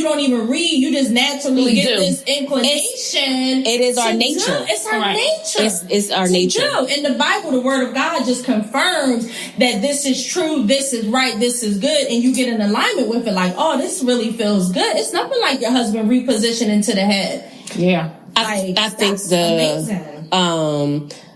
don't even read. You just naturally get this inclination. It is our nature. It's our nature. It's our nature. In the Bible, the Word of God just confirms that this is true, this is right, this is good, and you get in alignment with it. Like, oh, this really feels good. It's nothing like your husband repositioned into the head. Yeah, I think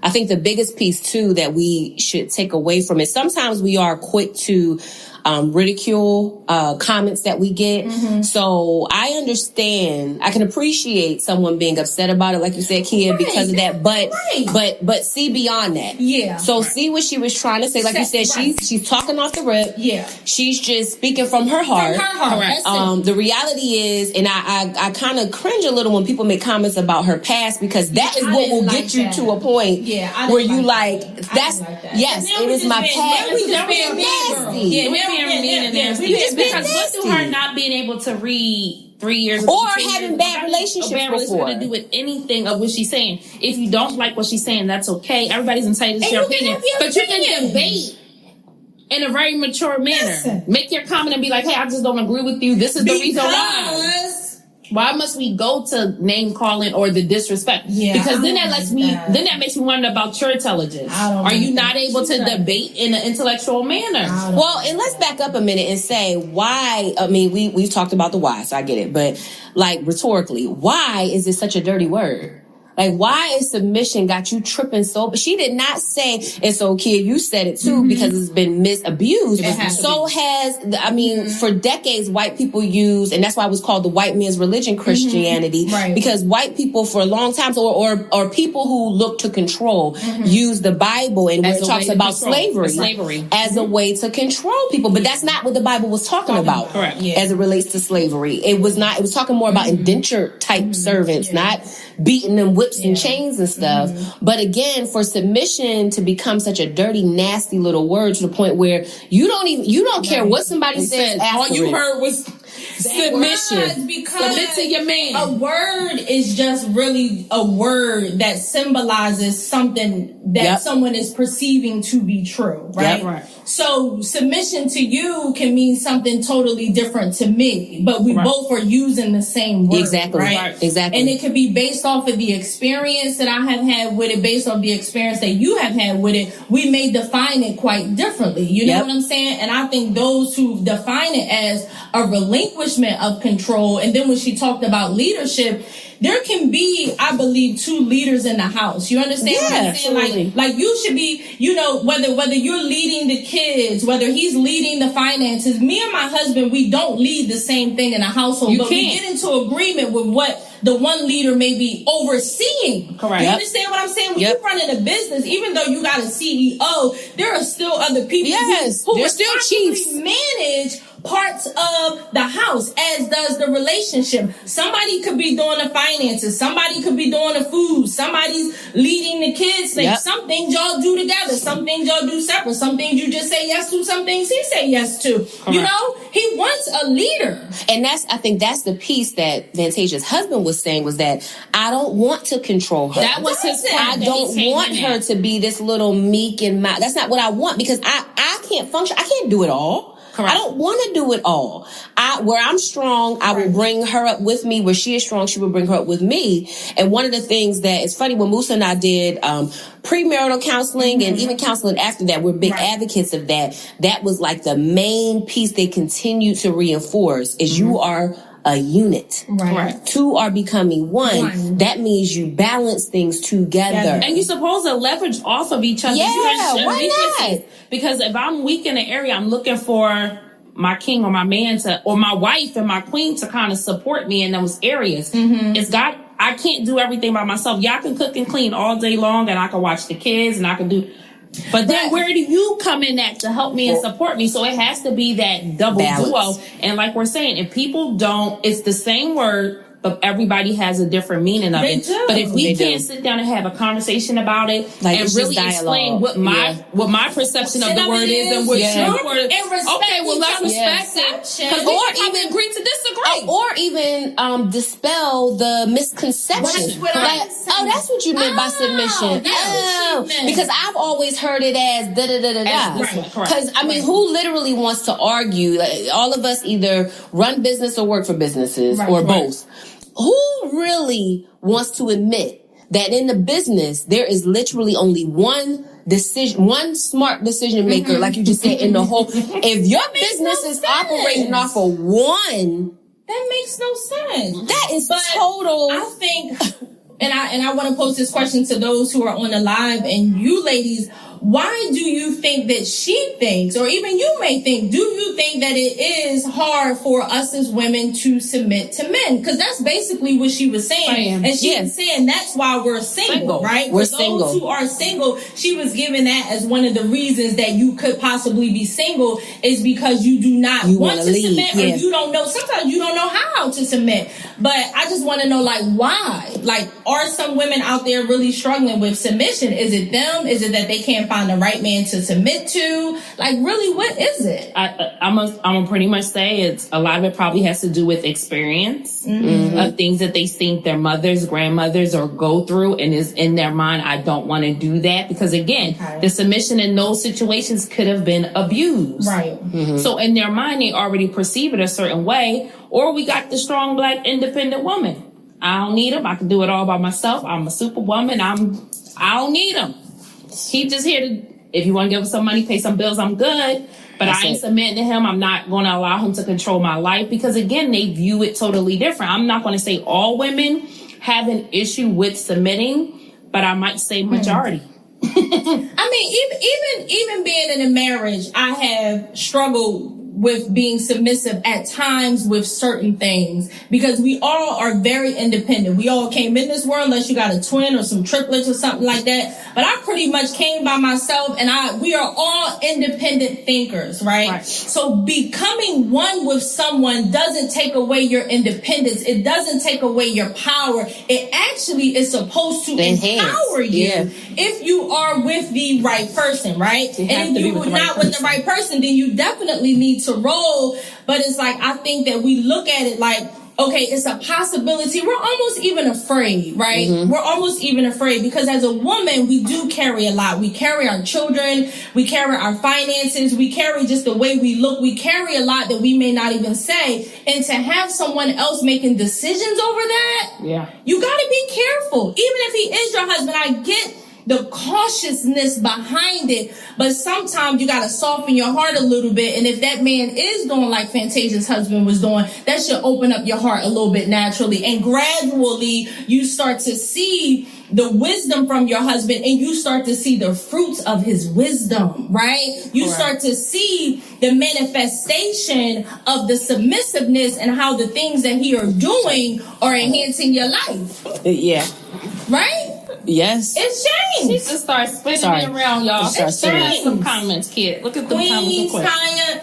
I think the biggest piece too that we should take away from it. Sometimes we are quick to ridicule comments that we get. So I understand. I can appreciate someone being upset about it, like you said, Kia, because of that. But see beyond that. Yeah. So see what she was trying to say. Like you said, she's talking off the rip. Yeah. She's just speaking from her heart. Correct. The reality is, and I kind of cringe a little when people make comments about her past, because that is what will get you to a point where you that's yes, it is my past. We just being nasty. Because what do her not being able to read 3 years or having bad relationships before going to do with anything of what she's saying? If you don't like what she's saying, that's okay. Everybody's entitled to their opinion, but you can debate in a very mature manner. Make your comment and be like, "Hey, I just don't agree with you. This is the reason why." Why must we go to name calling or the disrespect? Because then that makes me wonder about your intelligence. Are you not able to debate in an intellectual manner? Well, and let's back up a minute and say why. I mean, we've talked about the why, so I get it. But like rhetorically, why is it such a dirty word? Like, why is submission got you tripping so? But she did not say, and so, Kia, you said it too, because it's been misused. For decades, white people use, and that's why it was called the white man's religion, Christianity, because white people for a long time, or people who look to control, use the Bible and where it talks about slavery as a way to control people. But that's not what the Bible was talking about. Correct. As it relates to slavery. It was not, it was talking more about indentured type servants, not beating them whips and chains and stuff. But again, for submission to become such a dirty, nasty little word to the point where you don't care what somebody says. All you heard was submission. Submit to your man. A word is just really a word that symbolizes something that someone is perceiving to be true, right? So submission to you can mean something totally different to me, but we both are using the same word. Exactly. Right? Exactly. And it could be based off of the experience that I have had with it, based off the experience that you have had with it. We may define it quite differently. You know what I'm saying? And I think those who define it as a relinquishment of control, and then when she talked about leadership, there can be, I believe, two leaders in the house. You understand what I'm saying? Absolutely. Like you should be, whether you're leading the kids, whether he's leading the finances. Me and my husband, we don't lead the same thing in a household, but we get into agreement with what the one leader may be overseeing. Correct. You understand what I'm saying? When you're running a business, even though you got a CEO, there are still other people who they're still chiefs. manage parts of the house, as does the relationship. Somebody could be doing the finances, somebody could be doing the food, somebody's leading the kids things. Some things y'all do together, some things y'all do separate, some things you just say yes to, some things he say yes to. Correct. You know, he wants a leader. And I think that's the piece that Fantasia's husband was saying, was that I don't want to control her. That was his point. I don't want her to be this little meek and mild. That's not what I want, because I can't function. I can't do it all. Correct. I don't want to do it all. Where I'm strong, I will bring her up with me. Where she is strong, she will bring her up with me. And one of the things that is funny, when Musa and I did premarital counseling and even counseling after that, we're big advocates of that. That was like the main piece they continue to reinforce is you are a unit. Right. Two are becoming one. That means you balance things together. And you're supposed to leverage off of each other. Why not? Because if I'm weak in an area, I'm looking for my king or my man or my wife and my queen to kind of support me in those areas. It's God. I can't do everything by myself. Y'all can cook and clean all day long, and I can watch the kids, and I can do. But then where do you come in at to help me and support me? So it has to be that double duo. And like we're saying, if people don't, it's the same word, but everybody has a different meaning of it. But if we can't sit down and have a conversation about it and really explain what my perception of the word is and what your word is. Okay, well, let's respect it. Because we can agree to disagree. Or even dispel the misconception. That's what I said. Oh, that's what you meant by submission. Because I've always heard it as da-da-da-da-da. Because, I mean, who literally wants to argue? Like, all of us either run business or work for businesses or both. Who really wants to admit that in the business, there is literally only one smart decision maker, like you just said, in the whole. If your business is operating off of one, that makes no sense. That is total. I think, and I want to pose this question to those who are on the live and you ladies. Why do you think that she thinks, or even you may think, do you think that it is hard for us as women to submit to men? Because that's basically what she was saying. And she was saying that's why we're single, right? We're for those who are single, she was giving that as one of the reasons that you could possibly be single is because you do not want to submit, or you don't know. Sometimes you don't know how to submit. But I just want to know, like, why? Like, are some women out there really struggling with submission? Is it them? Is it that they can't find the right man to submit to? Like, really, what is it? I'm gonna pretty much say it's a lot of it probably has to do with experience of things that they think their mothers, grandmothers, or go through, and is in their mind, I don't want to do that, because again, the submission in those situations could have been abused. Right. So in their mind, they already perceive it a certain way. Or we got the strong black independent woman. I don't need him. I can do it all by myself. I'm a superwoman. I don't need him. He just here to, if you want to give him some money, pay some bills, I'm good. But I ain't submitting to him. I'm not going to allow him to control my life, because again, they view it totally different. I'm not going to say all women have an issue with submitting, but I might say majority. I mean, even being in a marriage, I have struggled with being submissive at times with certain things, because we all are very independent. We all came in this world, unless you got a twin or some triplets or something like that. But I pretty much came by myself, and we are all independent thinkers, right? So becoming one with someone doesn't take away your independence. It doesn't take away your power. It actually is supposed to empower you if you are with the right person, right? And if you're not with the right person, then you definitely need to roll. But it's like, I think that we look at it like, okay, it's a possibility. We're almost even afraid, right? We're almost even afraid, because as a woman, we do carry a lot. We carry our children, we carry our finances, we carry just the way we look. We carry a lot that we may not even say. And to have someone else making decisions over that, you got to be careful. Even if he is your husband, I get the cautiousness behind it, but sometimes you gotta soften your heart a little bit. And if that man is doing like Fantasia's husband was doing, that should open up your heart a little bit naturally, and gradually you start to see the wisdom from your husband, and you start to see the fruits of his wisdom, right? You start to see the manifestation of the submissiveness and how the things that he are doing are enhancing your life. Right? Yes. It's changed. She just starts spinning it around, y'all. It's changed. Some comments, kid. Look at the comments. Tanya.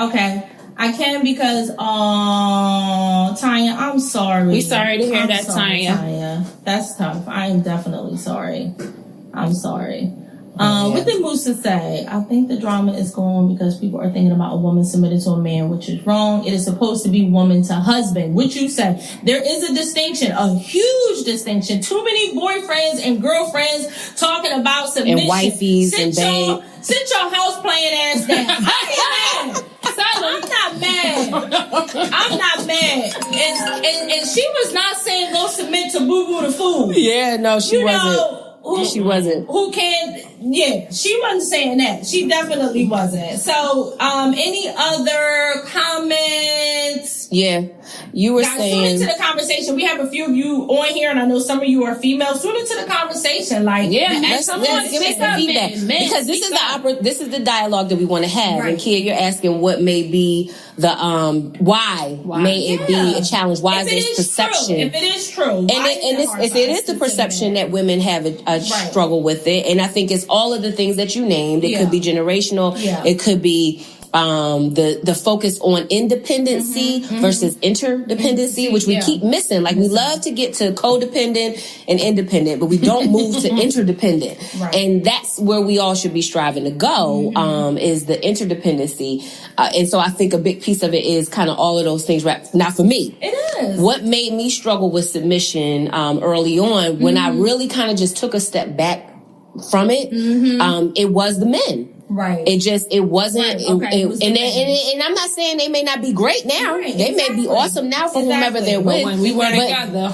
Okay. I can, because Tanya, I'm sorry. We sorry to hear that, Tanya. That's tough. I am definitely sorry. I'm sorry. What did Musa say? I think the drama is going because people are thinking about a woman submitted to a man, which is wrong. It is supposed to be woman to husband. What you said. There is a distinction, a huge distinction. Too many boyfriends and girlfriends talking about submission. And wifeys and babe. Sit your house playing ass down. I'm not mad. And she was not saying go submit to Boo Boo the fool. Yeah, no, she wasn't. She wasn't. She wasn't saying that. She definitely wasn't. So, any other comments? Yeah, you were saying. Tune into the conversation. We have a few of you on here, and I know some of you are females. Tune into the conversation. Like, let's give us some feedback, because this is the dialogue that we want to have. Right. And Kia, you're asking what may be the why may it be a challenge? Why is this perception? If it is true, and it is the perception that women have a struggle with it, and I think it's all of the things that you named. It could be generational. It could be the focus on independency versus interdependency, which we keep missing. Like we love to get to codependent and independent, but we don't move to interdependent. Right. And that's where we all should be striving to go, is the interdependency. And so I think a big piece of it is kind of all of those things. Now for me, it is. What made me struggle with submission early on, when I really kind of just took a step back from it, it was the men. Right. It wasn't, and I'm not saying they may not be great now. Right. They may be awesome now for whomever they're with. When we were together,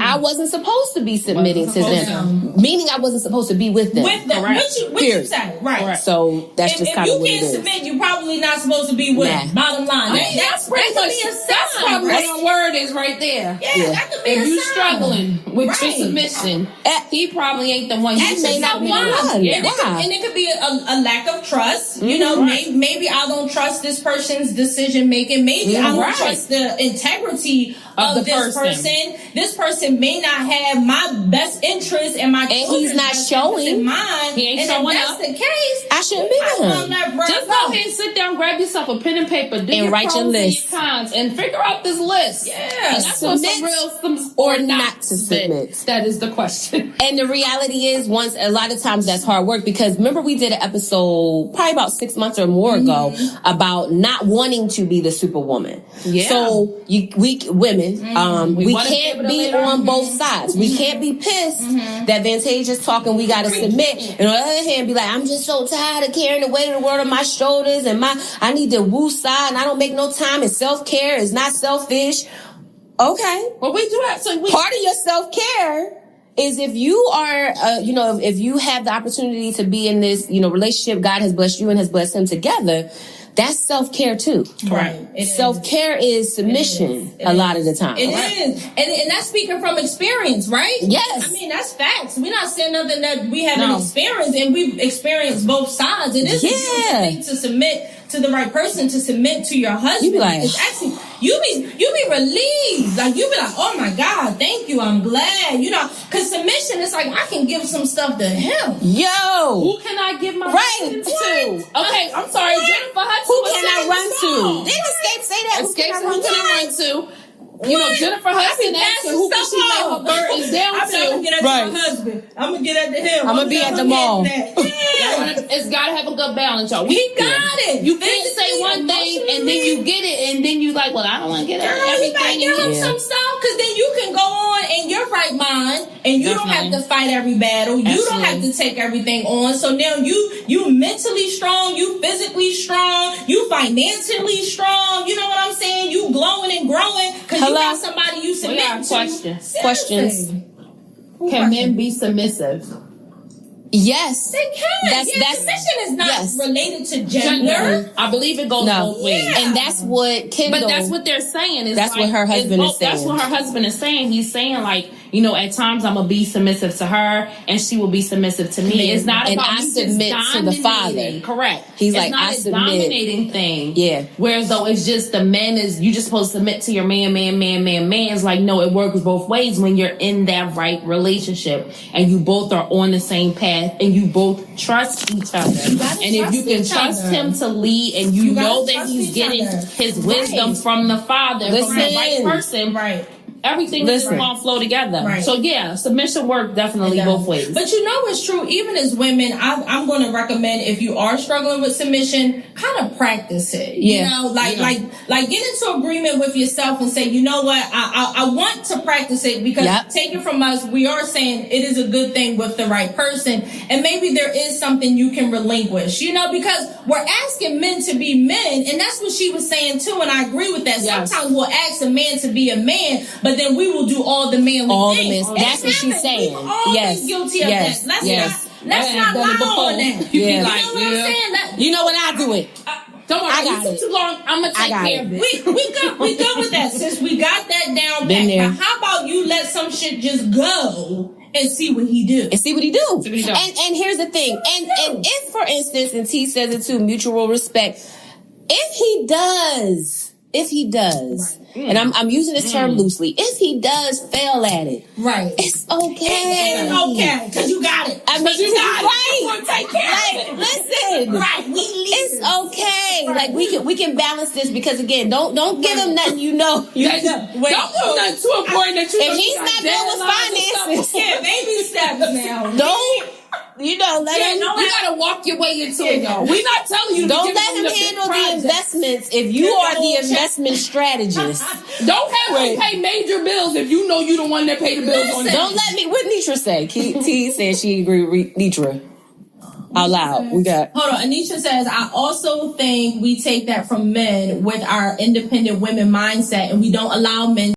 I wasn't supposed to be submitting to them. Meaning I wasn't supposed to be with them. Which you say. Right. So that's just kind of what it is. If you can't submit, you're probably not supposed to be with them. Bottom line. That's pretty much, that's probably what the word is right there. Yeah, that could be if a you sign. Struggling with your submission, he probably ain't the one you may not want. And it could be a lack of trust. You know, maybe I don't trust this person's decision making. Maybe I don't trust the integrity of this person. This person may not have my best interest and my he's not showing in mind. He ain't showing up. If that's the case, I shouldn't be with him. Just go ahead and sit down, grab yourself a pen and paper, do your pros and your cons, and figure out this list. Yeah, and that's submit or not to submit. That is the question. And the reality is, a lot of times that's hard work, because remember we did an episode probably about 6 months or more ago about not wanting to be the superwoman. Yeah. So we women, we can't be on both sides. We can't be pissed that Vantage is talking, we gotta submit, and on the other hand be like, I'm just so tired of carrying the weight of the world on my shoulders, and I need to woo side, and I don't make no time, and self-care is not selfish. Okay. Well, we do have part of your self-care is if you are, if you have the opportunity to be in this, relationship, God has blessed you and has blessed him together, that's self-care too. Right. Self-care is submission a lot of the time. It is. And that's speaking from experience, right? Yes. I mean, that's facts. We're not saying nothing that we haven't experienced, and we've experienced both sides. It is a beautiful thing to submit to the right person, to submit to your husband. You be like, it's actually, you be relieved. Like, you be like, oh my God, thank you, I'm glad. Because submission is like, I can give some stuff to him. Yo! Who can I give my husband to? Okay, I'm sorry, Jennifer Hudson. Who can I run to? Didn't Escape say that? Who can I run to? Jennifer Hudson asked who can she lay her burdens down to? I'm gonna get at my husband. I'm gonna get at him. I'm gonna be at the mall. It's gotta have a good balance, y'all. We got it. You can't say one thing and then you get it, and then you like, well, I don't want to get everything. You give him some stuff, because then you can go on in your right mind, and you don't have to fight every battle. You don't have to take everything on. So now you mentally strong, you physically strong, you financially strong. You know what I'm saying? You glowing and growing because you got somebody you submit to. Questions. Can men be submissive? Yes. They can. Submission is not related to gender. I believe it goes both ways. Yeah. And that's what Kendall... But that's what they're saying. Is that's what her husband is saying. That's what her husband is saying. He's saying, like, at times I'm going to be submissive to her, and she will be submissive to me. It's not about I submit to the father. Correct. He's it's like, I submit. dominating thing. Yeah. Whereas, though, it's just the man you just supposed to submit to your man. It's like, no, it works both ways when you're in that right relationship, and you both are on the same path, and you both trust each other. And if you can trust him to lead, and you know that he's getting his wisdom from the father, from the right person, everything is going to flow together. Right. So submission work definitely both ways. But it's true. Even as women, I'm going to recommend, if you are struggling with submission, kind of practice it. Like get into agreement with yourself and say, you know what, I want to practice it, because take it from us, we are saying it is a good thing with the right person, and maybe there is something you can relinquish. Because we're asking men to be men, and that's what she was saying too, and I agree with that. Sometimes we'll ask a man to be a man, but then we will do all the manly things. That's what she's saying. We've always guilty of that. Let's not lie on that. You know what I'm saying? You know when I do it. Don't worry, I got it. Too long. I'm gonna take care of it. We good with that, sis. We got that down pat. Now, how about you let some shit just go and see what he do? And here's the thing. And if, for instance, and T says it too, mutual respect, if he does if he does, and I'm using this term loosely, if he does fail at it, right, it's okay. It's okay because you got it. I mean, you got right? it. You take care like, of it. listen, Right, it's okay. Right. Like we can balance this because again, don't give him nothing. You know, Don't do nothing too important that you. If he's not good with finances, yeah, baby steps now. Don't. You know, let him. You gotta walk your way into it, though. We're not telling you to Don't give let him the handle the projects. investments if you are the investment strategist. Don't have him pay major bills if you know you the one that pay the bills on. Don't let me. What Nitra say? T said she agreed with Nitra. Out loud. We got. Hold on. Anisha says, I also think we take that from men with our independent women mindset and we don't allow men